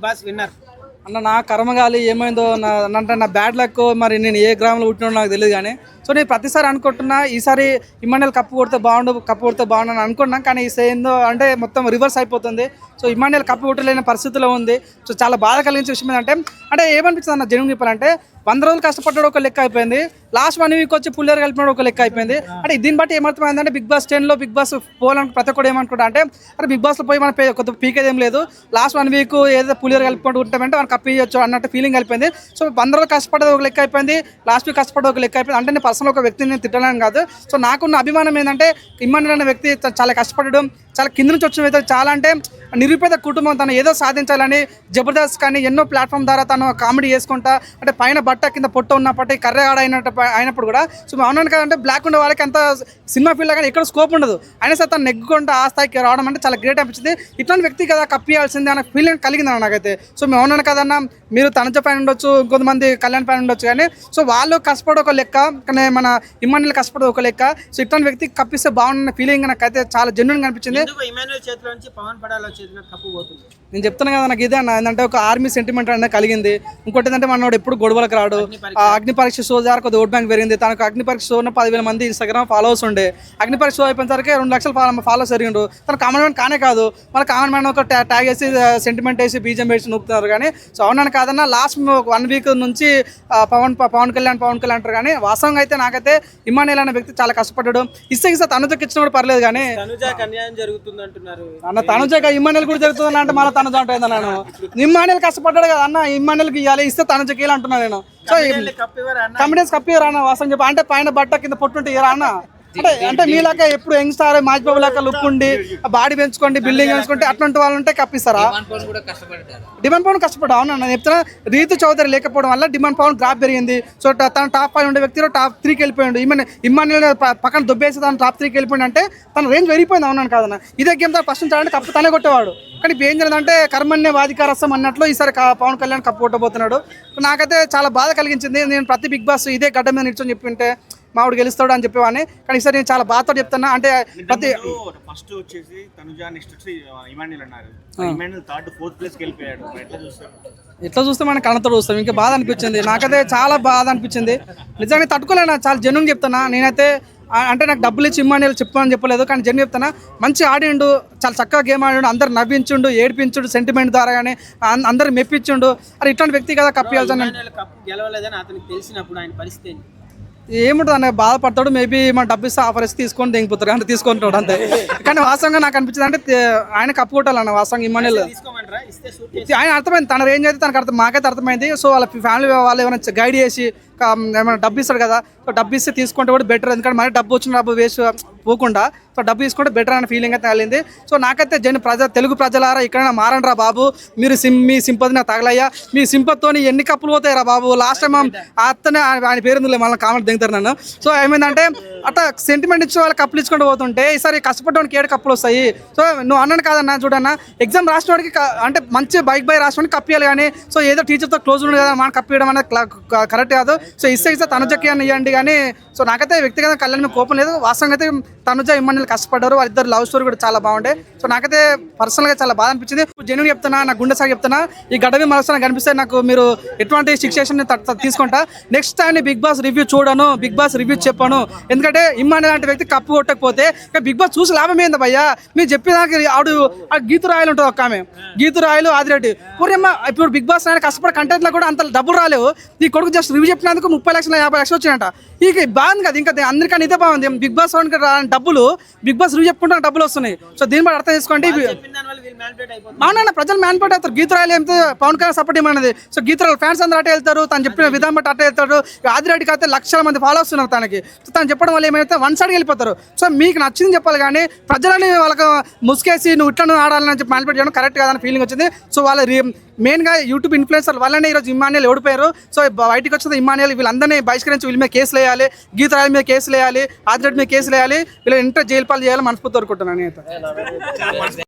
Boss winner అన్న నా కర్మగాలి ఏమైందో నా బ్యాడ్ లక్. మరి నేను ఏ గ్రామంలో పుట్టినో నాకు తెలియదు కానీ సో నేను ప్రతిసారి అనుకుంటున్నా ఈసారి ఇమ్మాన్యుయల్ కప్పు కొడితే బాగుండు అని అనుకున్నాం. కానీ ఏందో అంటే మొత్తం రివర్స్ అయిపోతుంది. సో ఇమ్మాన్యుయల్ కప్పు కొట్టలేని పరిస్థితిలో ఉంది. సో చాలా బాధ కలిగించే విషయం ఏంటంటే ఏమనిపించింది అన్న జనం చెప్పాలంటే 100 రోజులు కష్టపడ్డాడు ఒక లెక్క అయిపోయింది, లాస్ట్ 1 వీక్ వచ్చి పుల్లేరు కలిపినాడు ఒక లెక్క అయిపోయింది. అంటే దీన్ని బట్టి ఏమర్థమైందంటే బిగ్ బాస్ 10లో బిగ్ బాస్ పోవాలని ప్రతి ఒక్కరు ఏమనుకుంటా అంటే అరే బిగ్ బాస్లో పోయి మన కొత్త పీకేది ఏం లేదు, లాస్ట్ 1 వీక్ ఏదో పుల్లేరు కలిపినట్టు ఉంటామంటే మనం కప్పియచ్చు అన్నట్టు ఫీలింగ్ అయిపోయింది. సో 100 రోజులు కష్టపడేది ఒక లెక్క అయిపోయింది, లాస్ట్ వీక్ కష్టపడేది ఒక లెక్క అయిపోయింది. అంటే నేను పర్సనల్ ఒక వ్యక్తిని నేను తిట్టలేను కాదు. సో నాకున్న అభిమానం ఏంటంటే ఇమ్మాన్యుయల్ అనే వ్యక్తి చాలా కష్టపడడం, చాలా కింద నుంచి వచ్చిన వ్యక్తి, చాలా అంటే నిరుపేద కుటుంబం, తను ఏదో సాధించాలని జబర్దస్త్ కానీ ఎన్నో ప్లాట్ఫామ్ ద్వారా తను కామెడీ చేసుకుంటా అంటే పైన బట్ట కింద పొట్ట ఉన్నప్పటి కర్ర ఆడ అయినప్పుడు కూడా సో అవునాను కదంటే బ్లాక్ ఉండే వాళ్ళకి అంత సినిమా ఫీల్డ్ కానీ ఎక్కడ స్కోప్ ఉండదు, అయినా సరే తను నెగ్గుకుంటూ ఆ స్థాయికి రావడం అంటే చాలా గ్రేట్ అనిపించింది. ఇట్లాంటి వ్యక్తి కదా కప్పియాల్సిందే అన్న ఫీలింగ్ కలిగింది నాకైతే. సో మేము అవునాను కదన్నా, మీరు తనజ పైన ఉండొచ్చు, ఇంకొంతమంది కళ్యాణ్ పైన ఉండొచ్చు, కానీ సో వాళ్ళు కష్టపడే ఒక లెక్క, కానీ మన ఇమ్మాన్యుయల్ కష్టపడే ఒక లెక్క. సో ఇట్లాంటి వ్యక్తికి కప్పిస్తే బాగున్న ఫీలింగ్ నాకైతే చాలా జెన్యూన్గా అనిపించింది. నేను చెప్తాను కదా, నాకు ఇదే అన్న ఏంటంటే ఒక ఆర్మీ సెంటిమెంట్ అనేది కలిగింది. ఇంకోటి ఏంటంటే మనోడు ఎప్పుడు గొడవలకు రాడు. అగ్ని పరీక్ష షో ద్వారా కొద్దిగా ఓట్ బ్యాంక్ పెరిగింది. తనకు అగ్ని పరీక్ష షో 10,000 మంది ఇన్స్టాగ్రామ్ ఫాలోవర్స్ ఉండే, అగ్ని పరీక్ష షో అయిపోయిన సరికి 2 లక్షల ఫాలోవర్స్ పెరిగిండు. తన కామన్ మ్యాన్ కానే కాదు, మన కామన్ మ్యాన్ ఒక ట్యాగ్ వేసి సెంటిమెంట్ వేసి బీజం వేసి నూపుతున్నారు. కానీ సో అవునాను కాదన్నా లాస్ట్ 1 వీక్ నుంచి పవన్ కళ్యాణ్ అంటారు. కానీ వాస్తవంగా అయితే నాకైతే ఇమ్మాన్యుయల్ అనే వ్యక్తి చాలా కష్టపడ్డాడు. ఇస్తే తనుజకి ఇచ్చిన కూడా పర్లేదు, కానీ అన్న తనుజగా ఇమ్మాన్యుయల్ కూడా జరుగుతుంది అంటే మళ్ళీ తనుజ ఉంటుంది అన్నాను. ఇమ్మాన్యుయల్ కష్టపడ్డాడు కదా అన్న, ఇమ్మాన్యుల్కి ఇవ్వాలి, ఇస్తే తనుజకి ఇలా అంటున్నా నేను. సో కమిడియన్స్ కప్పిరా అన్న వాస్తవం చెప్పి, అంటే పైన బట్ట కింద పొట్టుంటే ఇరా అన్న. అంటే మీలాగా ఎప్పుడు యంగ్ స్టార్ మాజ్ బాబు లాగా లుక్ ఉండి బాడీ పెంచుకోండి బిల్డింగ్ పెంచుకుంటే అట్లాంటి వాళ్ళు ఉంటే కప్పిస్తారా? డిమాండ్ పవన్ కష్టపడ్డా. అవునా నేను చెప్తున్నా, రీతు చౌదరి లేకపోవడం వల్ల డిమాండ్ పవన్ గ్రాఫ్ పెరిగింది. సో తన టాప్ 5 ఉండే వ్యక్తిలో టాప్ 3కి వెళ్ళిపోయాడు. ఇమ్మాన్యుయల్ పక్కన దొబ్బేసి తను టాప్ 3కి వెళ్ళిపోయింది అంటే తన రేంజ్ పెరిగిపోయింది. అవునాను కాదన్న, ఇదే గేమ్ తను ఫస్ట్ నుంచి కప్పు తనే కొట్టేవాడు. కానీ ఇప్పుడు ఏం జరిగిందంటే కర్మన్య వాధికారస్తం అన్నట్లు ఈసారి పవన్ కళ్యాణ్ కప్పు కొట్టబోతున్నాడు. నాకైతే చాలా బాధ కలిగించింది. నేను ప్రతి బిగ్ బాస్ ఇదే గడ్డ మీద నిల్చొని చెప్పింటే మావిడు గెలుస్తాడు అని చెప్పేవాడిని, కానీ ఈసారి నేను చాలా బాధతో చెప్తున్నా. అంటే ప్రతి ఫస్ట్ వచ్చేసి తనుజా, నెక్స్ట్ వచ్చి ఇమ్మాన్యుయల్ అన్నారు. ఇమ్మాన్యుయల్ 3rd 4th ప్లేస్కి వెళ్ళిపోయాడు. ఎట్లా చూస్తే మనం కళ్ళతో చూస్తాం. ఇంకా బాధ అనిపించింది, నాకైతే చాలా బాధ అనిపించింది. నిజంగా తట్టుకోలేనా, చాలా జెన్యూన్ చెప్తున్నా. నేనైతే అంటే నాకు డబ్బులు ఇచ్చి ఇమ్మాన్యుయల్ చెప్పని చెప్పలేదు, కానీ జెన్యూన్ చెప్తున్నా. మంచి ఆడిండు, చాలా చక్కగా గేమ్ ఆడిండు, అందరు నవ్వించుండు, ఏడిపించుడు, సెంటిమెంట్ ద్వారా కానీ అందరు మెప్పించుండు. అది ఇట్లాంటి వ్యక్తి కదా కప్పియాల్సిన. ఏముంటుంది అన్న, బాధపడతాడు. మేబీ మన డబ్బు ఇస్తే ఆఫర్ ఇస్తే తీసుకొని దిగిపోతారు అంటే తీసుకుంటాడు అంతే. కానీ వాస్తవంగా నాకు అనిపించింది అంటే ఆయన కప్పు కొట్టాలన్న వాస్తవంగా ఇమ్మాన్యుయల్. ఆయన అర్థమైంది, తన రేంజ్ అయితే తనకు మాకైతే అర్థమైంది. సో వాళ్ళ ఫ్యామిలీ వాళ్ళు ఏమైనా గైడ్ చేసి ఏమైనా డబ్బు ఇస్తాడు కదా, సో డబ్బు ఇస్తే తీసుకుంటే కూడా బెటర్. ఎందుకంటే మరి డబ్బు వచ్చిన డబ్బు వేస్ట్ పోకుండా సో డబ్బు తీసుకుంటే బెటర్ అనే ఫీలింగ్ అయితే కలిగింది. సో నాకైతే తెలుగు ప్రజలారా ఇక్కడైనా మారండి రా బాబు, మీరు మీ సింపతి నాకు తగలయ్యా, మీ సింపతితో ఎన్ని కప్పులు పోతాయి రా బాబు. లాస్ట్ టైం అతనే ఆయన పేరు మళ్ళీ కామెంట్ దిగుతారు నన్ను. సో ఏమైందంటే అట్లా సెంటిమెంట్ ఇచ్చి వాళ్ళు కప్పులు ఇచ్చుకుంటూ పోతుంటే ఈసారి కష్టపడడానికి 7 కప్పులు వస్తాయి. సో నువ్వు అన్నాను కాదన్నా, చూడన్నా ఎగ్జామ్ రాసినవాడికి అంటే మంచి బైక్ రాసినవాడికి కప్పియాలి, కానీ సో ఏదో టీచర్తో క్లోజ్ ఉంది కదా మనం కప్పియడం అనేది కరెక్ట్ కాదు. సో ఇస్తే తనుజకి అని ఇవ్వండి. కానీ సో నాకైతే వ్యక్తిగతంగా కళ్యాణ్ మీద కోపం లేదు. వాస్తవంగా అయితే తనుజ ఇమ్మాన్యుయల్ కష్టపడ్డారు, వాళ్ళిద్దరు లవ్ స్టోరీ కూడా చాలా బాగుండే. సో నాకైతే పర్సనల్గా చాలా బాధ అనిపించింది. జెన్యూన్ చెప్తున్నా, నా గుండె సాగి చెప్తున్నా, ఈ గడవి మనసులో కనిపిస్తే నాకు మీరు ఎటువంటి శిక్షణ తీసుకుంటా. Next time Bigg Boss review చూడను, బిగ్ బాస్ రివ్యూ చెప్పాను. ఎందుకంటే ఇమ్మాన్యుయల్ లాంటి వ్యక్తి కప్పు కొట్టకపోతే బిగ్ బాస్ చూసి లాభం ఏంది భయ్యా? మీరు చెప్పేదానికి ఆడు గీతు రాయలు ఉంటుంది ఒక ఆమె, గీతు రాయలు ఆదిరెడ్డి పూర్యమ్మ. ఇప్పుడు బిగ్ బాస్ ఆయన కష్టపడే కంటెంట్లో కూడా అంత డబ్బులు రాలేవు. ఈ కొడుకు జస్ట్ రివ్యూ చెప్పినందుకు 30 లక్షలు 50 లక్షలు వచ్చినాయంట. ఇక బాగుంది కదా, ఇంకా అందరికన్నా ఇదే బాగుంది. బిగ్ బాస్ డబ్బులు బిగ్ బాస్ రివ్యూ చెప్పుకుంటే డబ్బులు వస్తున్నాయి. సో దీన్ని బట్టి అర్థం చేసుకోండి. అవునన్నా ప్రజలు మ్యాన్పేట్ అవుతారు. గీతరాయలు ఏమితే పవన్ కళ్యాణ్ సపోర్ట్ ఏమన్నది. సో గీతరాయలు ఫ్యాన్స్ అందరూ అట్టే వెళ్తారు, తను చెప్పిన విధానం బట్టి అట్టే వెళ్తారు. ఆదిరెడ్డికి అయితే లక్షల మంది ఫాలోవర్స్ ఉన్నారు తనకి. సో తను చెప్పడం వల్ల ఏమైతే 1 సైడ్కి వెళ్ళిపోతారు. సో మీకు నచ్చింది చెప్పాలి, కానీ ప్రజలని వాళ్ళకి ముసుకేసి నువ్వు ఇట్లా ఆడాలని చెప్పి మ్యాన్పేట్ చేయడం కరెక్ట్ కాదని ఫీలింగ్ వచ్చింది. సో వాళ్ళ మెయిన్గా యూట్యూబ్ ఇన్ఫ్లుయెన్సర్ వల్లనే ఈరోజు ఇమ్మాన్యుయల్ ఓడిపోయారు. సో బయటకు వచ్చిన ఇమ్మాన్యుయల్ వీళ్ళందరినీ బహిష్కరించి వీళ్ళ మీద కేసులు వేయాలి, గీతరాయల మీద కేసులు వేయాలి, ఆదిరెడ్డి మీద కేసులు వేయాలి, వీళ్ళు ఇంటర్ జైలు పాలు చేయాలి మనస్ఫూర్తి కోరుకుంటున్నాను.